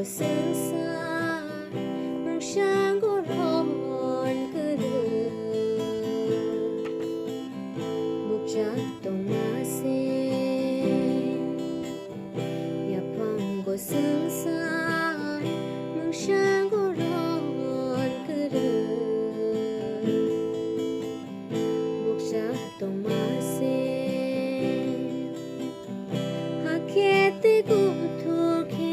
Sương xa nắng sáng của hồn cứ đưa bục cha tông ma se ya phong của sương xa nắng sáng của hồn cứ đưa bục cha tông ma se ha ke te ku thor ke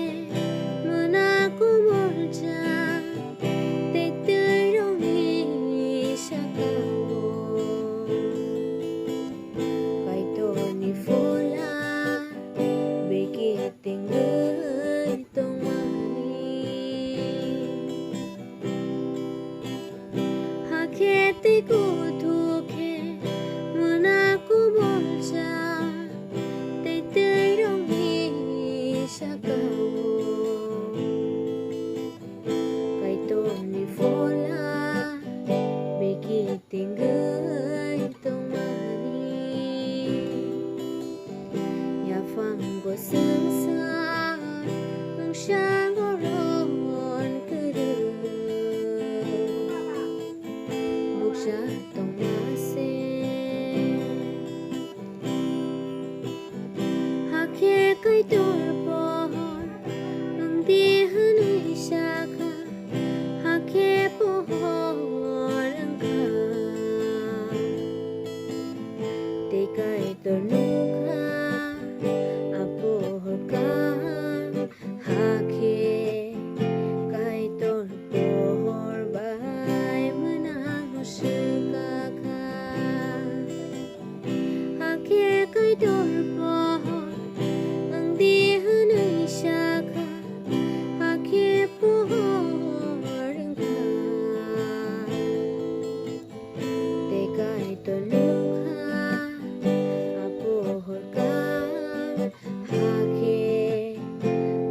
Hati ku thuke mana ku bolja tei tei rong hi sakau kai to ni fola beki tinggai tomani ya phang go sương xa nắng sáng go ron cứ đưa cha tông ma se ha ke kai tor por nang di hanui sa kha ha ke por ang kha te kai tor nu kha apo ka ha ke kai tor por bai kai dor po ang di hanay siya ka haki po rin ka te kai tulog ka apo ka haki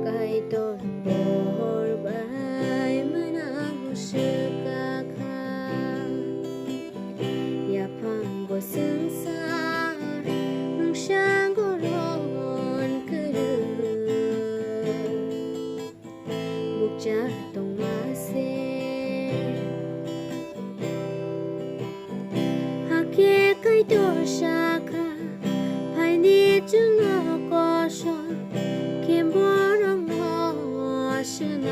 kai dor po bay manang siya ka yapang go sương xa sáng của ron cứ đưa bục cha tông ma se ha kia cái đồ sa ka phải đi chung nó có son kiếm bó rong ho sơn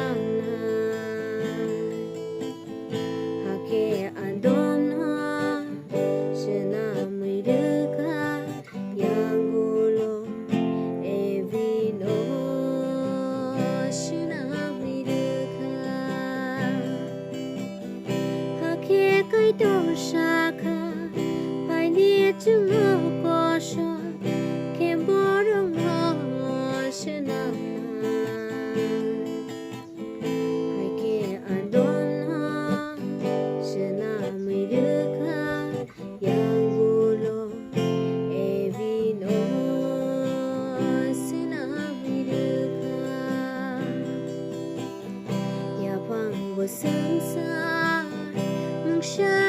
ha kia anh đón ho sơn mười đứa kai đồ sa ka phải đi chung nó có son kiếm bó rong ho sơn hai kia anh đón ho sơn mười đứa ka yang gulo e vino sơn mười đứa ka ya phang go sương xa nắng sáng